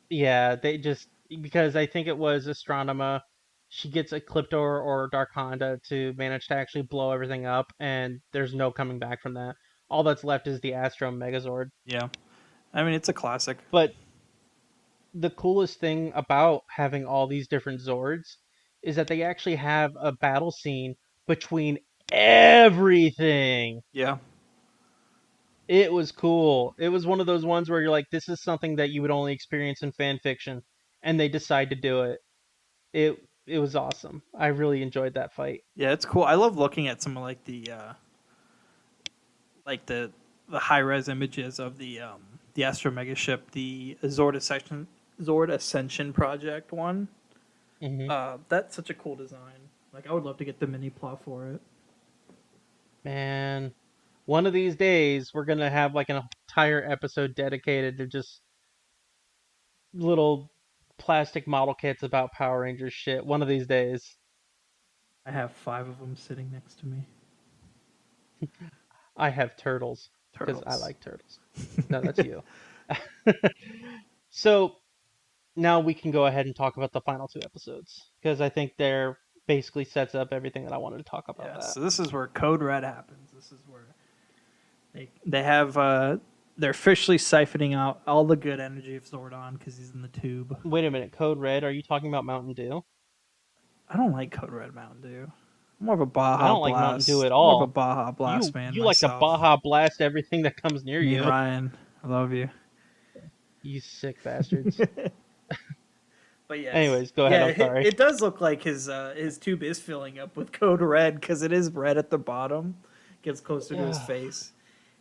yeah, they just because I think it was Astronema. She gets a Cliptor or Dark Honda to manage to actually blow everything up, and there's no coming back from that. All that's left is the Astro Megazord. Yeah, I mean it's a classic. But the coolest thing about having all these different Zords is that they actually have a battle scene between everything. Yeah, It was cool. It was one of those ones where you're like, this is something that you would only experience in fan fiction, and they decide to do it. It was awesome. I really enjoyed that fight. yeah, it's cool. I love looking at some of like the high res images of the Astro Mega ship, the Zord Ascension Project one. Hmm. That's such a cool design. Like I would love to get the mini plot for it. Man, one of these days we're gonna have like an entire episode dedicated to just little plastic model kits about Power Rangers shit. One of these days. I have 5 of them sitting next to me. I have turtles because I Turtles. like turtles. No, that's you. So now we can go ahead and talk about the final 2 episodes because I think they're basically sets up everything that I wanted to talk about Yeah, that. so this is where Code Red happens. This is where they have they're officially siphoning out all the good energy of Zordon because he's in the tube. Wait a minute, Code Red, are you talking about Mountain Dew? I don't like Code Red Mountain Dew. I'm more of a Because I Baja don't like Mountain Dew Blast. at More of a all. Baja You Blast man you like to myself. Baja Blast everything that comes near Me and you. Ryan, I love you. You sick bastards. But yes, Anyways, go ahead. yeah, I'm sorry. it does look like his tube is filling up with Code Red because it is red at the bottom, gets closer to his Yeah, face,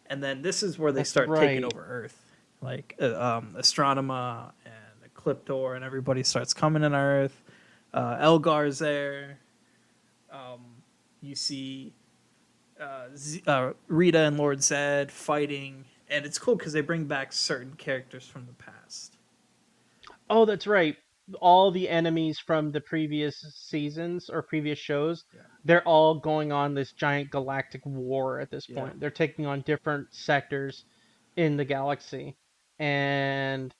and then this is where they that's start taking right. over Earth, like Astronema and Ecliptor, and everybody starts coming in Earth. Elgar's there. Um, you see Rita and Lord Zed fighting, and it's cool because they bring back certain characters from the past. Oh, that's right. All the enemies from the previous seasons or previous shows, Yeah, they're all going on this giant galactic war at this yeah, point. They're taking on different sectors in the galaxy. And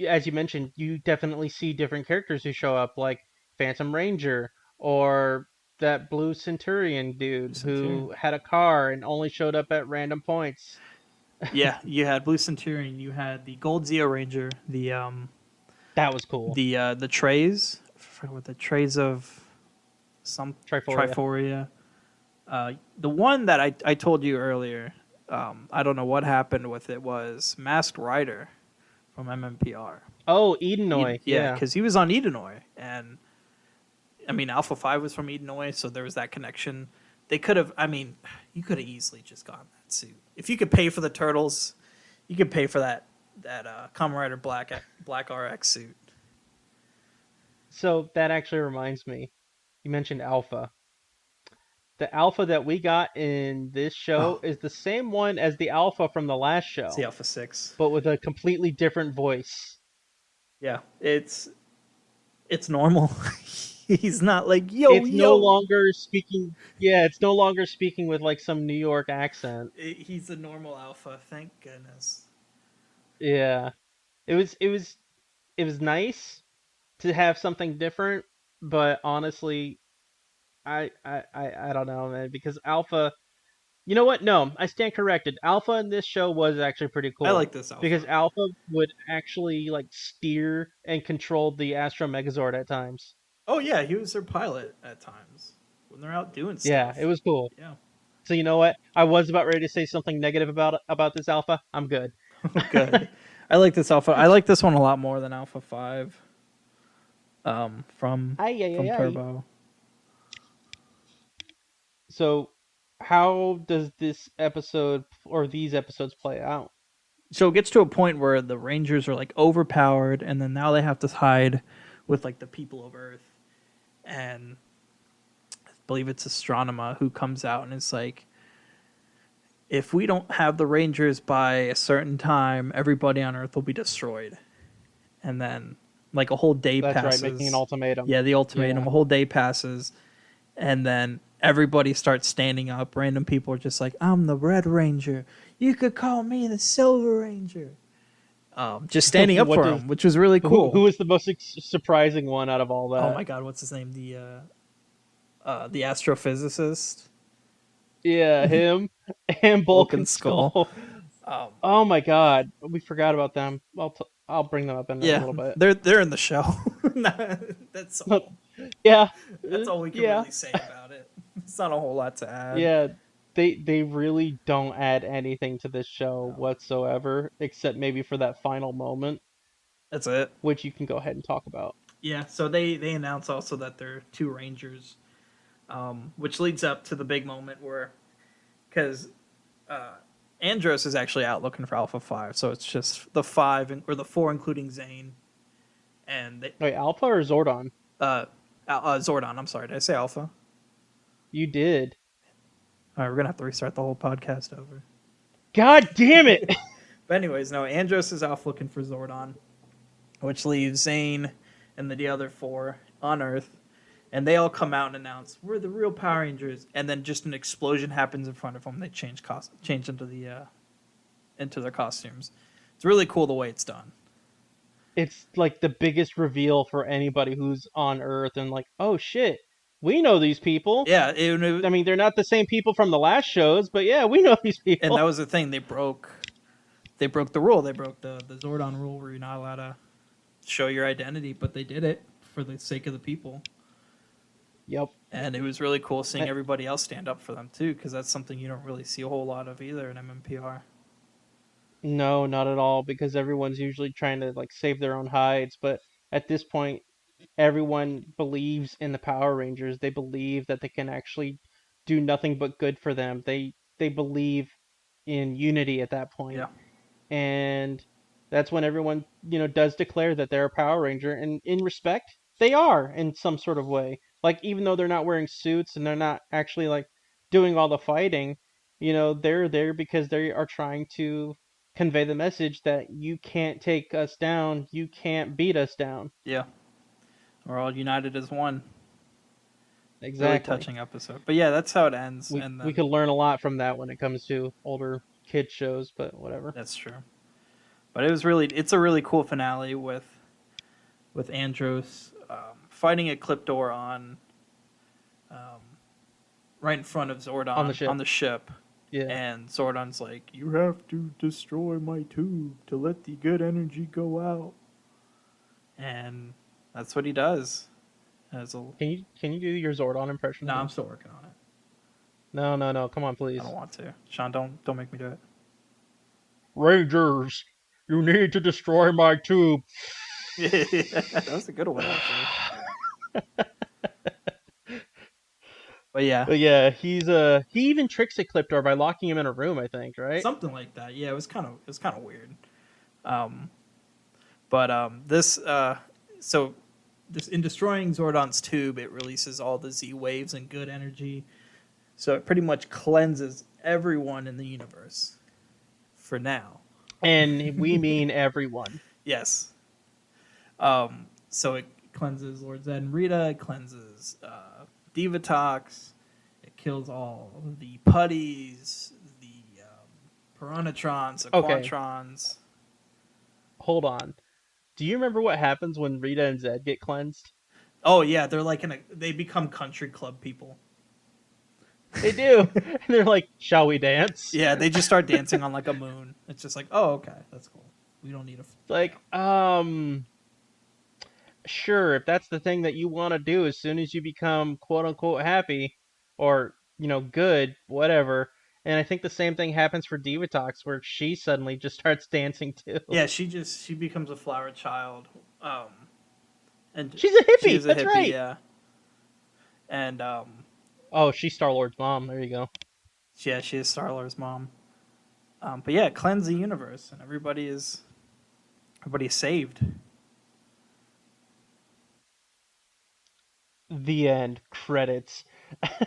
as you mentioned, you definitely see different characters who show up, like Phantom Ranger or that Blue Centurion dude Centurion. who had a car and only showed up at random points. Yeah, you had Blue Centurion, you had the Gold Zeo Ranger, That was cool. the trays, I forgot what the trays of some Triforia. Triforia. The one that I told you earlier, I don't know what happened with it, was Masked Rider from MMPR. Oh, Edenoi. Yeah, Yeah. because he was on Edenoi, and I mean Alpha 5 was from Edenoi, so there was that connection. They could have, I mean, you could have easily just gotten that suit. If you could pay for the turtles, you could pay for that Kamen Rider Black RX suit. So that actually reminds me. You mentioned Alpha. The Alpha that we got in this show Oh, is the same one as the Alpha from the last it's the show, Alpha 6. but with a completely different voice. Yeah, it's normal. He's not like yo It's no yo. longer speaking. Yeah, it's no longer speaking with like some New York accent. He's a normal Alpha. Thank goodness. Yeah, it was it was nice to have something different, but honestly, I don't know, man, because Alpha. You know what? No, I stand corrected. Alpha in this show was actually pretty I cool like this because Alpha. Alpha would actually like steer and control the Astro Megazord at times. Oh yeah, he was their pilot at times when they're out doing Yeah, it stuff. was cool. Yeah. So you know what? I was about ready to say something negative about this Alpha. I'm good. Oh, good. I like this Alpha. I like this one a lot more than Alpha 5. Ay ay ay From ay. Turbo. So how does this episode or these episodes play out? So it gets to a point where the Rangers are like overpowered, and then now they have to hide with like the people of Earth, and I believe it's Astronema who comes out and is like, if we don't have the Rangers by a certain time, everybody on Earth will be destroyed. And then, like, a whole day That's right, making an passes. ultimatum. Yeah, the ultimatum. Yeah. A whole day passes. And then everybody starts standing up. Random people are just like, I'm the Red Ranger. You could call me the Silver Ranger. just standing up What for does him, which was really who cool. is the most surprising one out of all Oh that? my god, what's his name? The astrophysicist, Yeah, him and Bulk Vulcan and Skull. Skull. Um, Oh my God, we forgot about them. I'll bring them up in a yeah, little bit. they're in the show. That's all. Yeah, That's all we can yeah, really say about it. It's not a whole lot to add. yeah. They really don't add anything to this show No. whatsoever, except maybe for that final moment, That's it. which you can go ahead and talk about. Yeah. So they announce also that there are two Rangers, which leads up to the big moment where because uh, Andros is actually out looking for Alpha 5, so it's just the five or the four, including Zane, and Wait, Alpha or Zordon? uh, Zordon. I'm sorry, did I say Alpha? You did. All right, we're gonna have to restart the whole podcast over. God damn it! But anyways, no, Andros is off looking for Zordon, which leaves Zane and the other four on Earth, and they all come out and announce we're the real Power Rangers, and then just an explosion happens in front of them. They change into their costumes. It's really cool the way it's done. It's like the biggest reveal for anybody who's on Earth, and like, oh shit, we know these people. Yeah, I mean, they're not the same people from the last shows, but yeah, we know these and that people. was the thing. They broke the rule. They broke the Zordon rule where you're not allowed to show your identity, but they did it for the sake of the people. Yep. And it was really cool seeing Eh, everybody else stand up for them too, because that's something you don't really see a whole lot of either in MMPR. No, not at all, because everyone's usually trying to like save their own hides, but at this point, everyone believes in the Power Rangers. They believe that they can actually do nothing but good for them. They believe in unity at that point. Yeah, And that's when everyone does declare that they're a Power Ranger, and in respect they are in some sort of way, like even though they're not wearing suits and they're not actually like doing all the fighting, they're there because they are trying to convey the message that you can't take us down, you can't beat us down. yeah, we're all united as one. Really Exactly. touching episode. But yeah, that's how it ends, and We then could learn a lot from that when it comes to older kid shows, but whatever. that's true. But it's a really cool finale with Andros fighting a Cliptor on um, right in front of On the Zordon ship. on the ship. Yeah. And Zordon's like, "You have to destroy my tube to let the good energy go out." And that's what he does. As a Can you do your Zordon impression No, I'm again? still working on it. No, come on, I please. don't want to. Sean, don't make me do Rangers, you need to destroy my tube. it. That was a good one actually. But yeah, But yeah, he even tricks Ecliptor by locking him in a room, I think, right? something like that. Yeah, it was kind of weird. Um, but this so this in destroying Zordon's tube, it releases all the Z waves and good energy. So it pretty much cleanses everyone in the universe for now. And we mean everyone. Yes. So it cleanses Lord Zed and Rita. It cleanses Divatox. It kills all the putties, the Piranatrons, the Okay, Quantrons. hold on. Do you remember what happens when Rita and Zed get cleansed? Oh yeah, they become country club people. They do. And they're like, "Shall we dance?" Yeah, they just start dancing on like a moon. It's just like, oh okay, that's cool. We don't need a Like, sure, if that's the thing that you want to do as soon as you become quote unquote happy or, good, whatever. And I think the same thing happens for Divatox where she suddenly just starts dancing too. Yeah, she becomes a flower child. And She's a she hippie. is a That's hippie, right. yeah. And Oh, she's Star-Lord's mom. There you go. yeah, she is Star Lord's mom. But yeah, cleanse the universe, and everybody is saved. The end. Credits.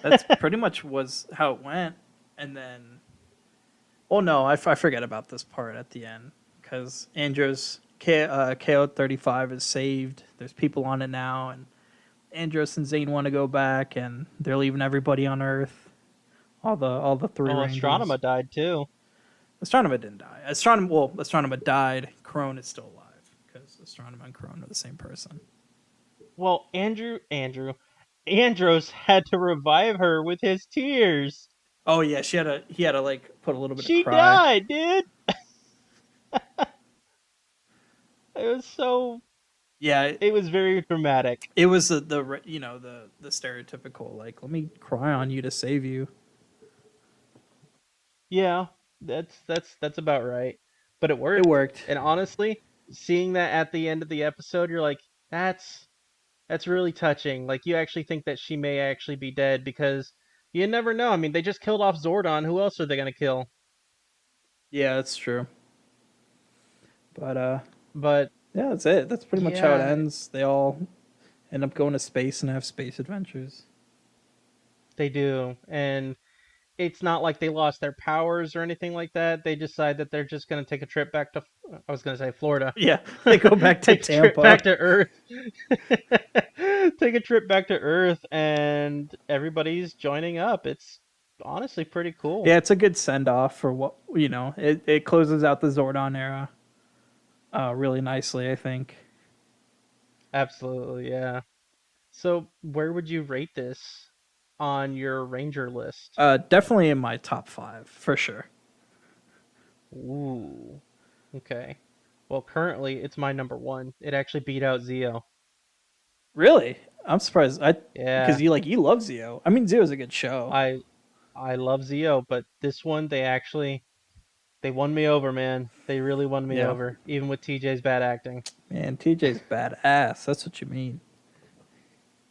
That's pretty much was how it went. And then, oh no, I forget about this part at the end because Andros KO 35 is saved. There's people on it now, and Andros and Zane want to go back, and they're leaving everybody on Earth. All the three Well, Rangers. Astronema died too. Astronema didn't die. Astronema died. Crone is still alive because Astronema and Crone are the same person. Well, Andros had to revive her with his tears. Oh yeah, he had to like put a little bit of She cry. died, dude. It was so. Yeah, It was very dramatic. it was the stereotypical like let me cry on you to save you. Yeah, that's about right. But it It worked. worked. And honestly, seeing that at the end of the episode, you're like, that's really touching. Like you actually think that she may actually be dead because you never know. I mean, they just killed off Zordon. Who else are they gonna kill? Yeah, that's true. But But yeah, that's it. That's pretty much how it yeah, ends. They all end up going to space and have space adventures. they do. And it's not like they lost their powers or anything like that. They decide that they're just gonna take a trip back to. I was gonna say Florida. Yeah, they go back to Take a trip Tampa. back to Earth. Take a trip back to Earth, and everybody's joining up. It's honestly pretty cool. Yeah, it's a good send off for what It closes out the Zordon era really nicely, I think. Absolutely, yeah. So, where would you rate this on your Ranger list? Definitely in my top 5 for sure. Ooh, okay. Well, currently it's my number one. It actually beat out Zeo. Really, I'm surprised. Because Yeah, you love Zeo. I mean, Zeo's a good show. I I love Zeo, but this one they won me over, man. They really won me Yeah, over, even with TJ's bad acting. man, TJ's badass. That's what you mean.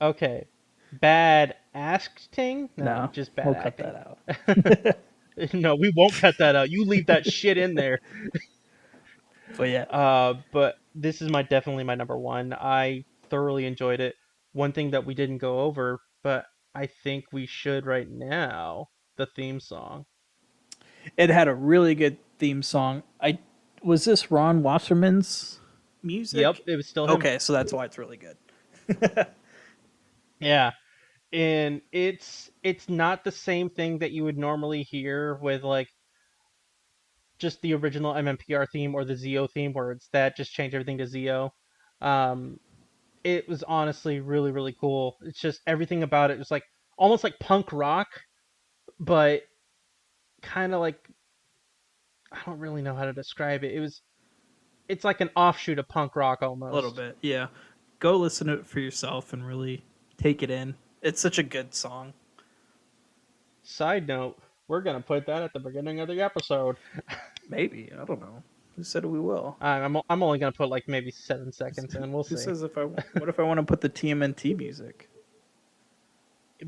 Okay, bad acting? No, No, just bad we'll cut acting. that out. No, we won't cut that out. You leave that shit in there. But yeah, But this is definitely my number one. I thoroughly enjoyed it. One thing that we didn't go over, but I think we should right now, the theme song. it had a really good theme song. I was this Ron Wasserman's Yep, music. it was still him. Okay, so that's why it's really good. Yeah, and it's not the same thing that you would normally hear with like just the original MMPR theme or the Zeo theme, where it's that just change everything to Zeo. Um, it was honestly really really cool. It's just everything about it was like almost like punk rock, but kind of like I don't really know how to describe it. It's like an offshoot of punk rock A little almost. bit, yeah. Go listen to it for yourself and really take it in. It's such a good song. Side note, we're gonna put that at the beginning of the episode. Maybe, I don't know. Who said we will? I'm only gonna put like maybe 7 seconds in. We'll Who see. says if I what if I want to put the TMNT music?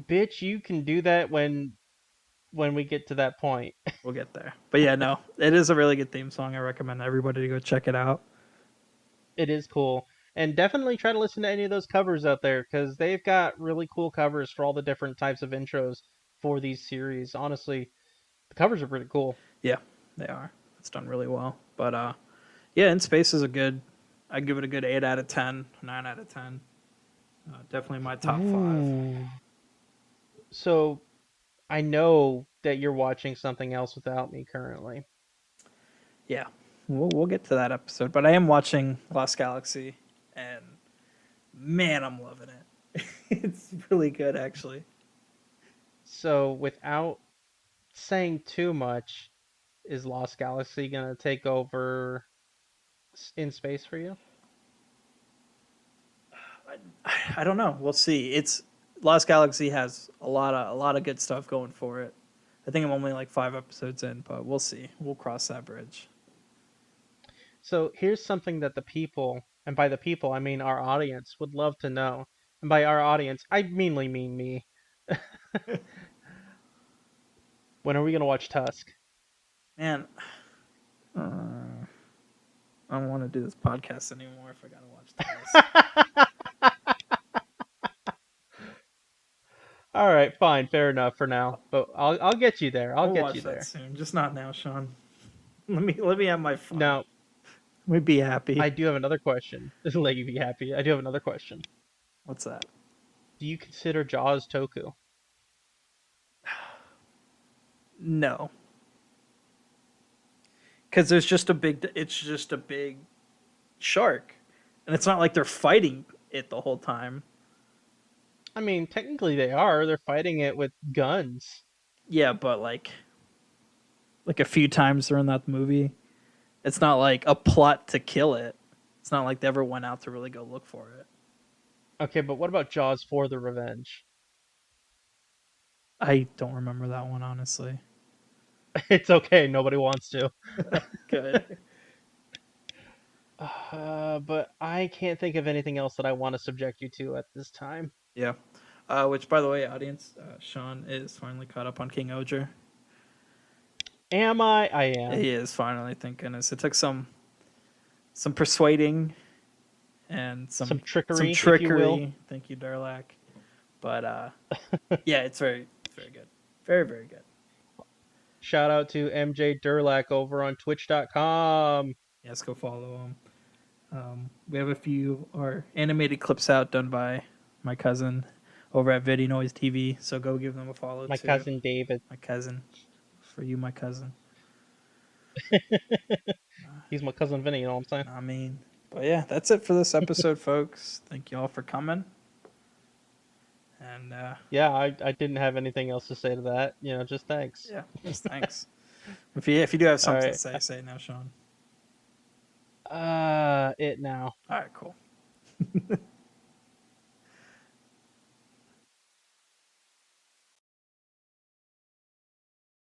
Bitch, you can do that when we get to that point. We'll get there. But yeah, no, it is a really good theme song. I recommend everybody to go check it out. It is cool. And definitely try to listen to any of those covers out there because they've got really cool covers for all the different types of intros for these series. Honestly, the covers are pretty cool. Yeah, they are. It's done really well. But yeah, In Space is a good. I give it a good 8 out of 10, 9 out of 10. Definitely my top 5. Ooh. So I know that you're watching something else without me currently. Yeah, we'll get to that episode. But I am watching Lost Galaxy, and man, I'm loving it. It's really good, actually. So without saying too much, is Lost Galaxy gonna take over in space for you? I don't know. We'll see. It's Lost Galaxy has a lot of good stuff going for it. I think I'm only like 5 episodes in, but we'll see. We'll cross that bridge. So here's something that the people, and by the people I mean our audience, would love to know. And by our audience, I mainly mean me. When are we gonna watch Tusk? Man, I don't want to do this podcast anymore if I gotta watch this. All right, fine, fair enough for now. But I'll get you there. I'll We'll get you watch that there. soon. Just not now, Sean. Let me have my fun. Now, Let me be happy. I do have another question. This will let you be happy. I do have another question. What's that? Do you consider Jaws Toku? No. because it's just a big shark, and it's not like they're fighting it the whole time. I mean, technically they are. They're fighting it with guns. Yeah, but like a few times during that movie, it's not like a plot to kill it. It's not like they ever went out to really go look for it. Okay, but what about Jaws for the Revenge? I don't remember that one honestly. It's okay. Nobody wants to. Good. But I can't think of anything else that I want to subject you to at this time. Yeah. Which, by the way, audience, Sean is finally caught up on King Oger. Am I? I am. He is finally. Thank goodness. It took some persuading and Some some trickery, if you will. trickery. Thank you, Darlac. But yeah, it's very good. Very very good. Shout out to MJ Durlac over on Twitch.com. Yes, go follow him. We have a few our animated clips out done by my cousin over at Video Noise TV. So go give them a follow My too. cousin David. My cousin, for you, my cousin. He's my cousin Vinny, you know what I'm saying? I mean, but yeah, that's it for this episode, folks. Thank you all for coming. And Yeah, I didn't have anything else to say to that. Just thanks. yeah, just thanks. If you do have All something to right. say it now, Sean. It now. All right, cool.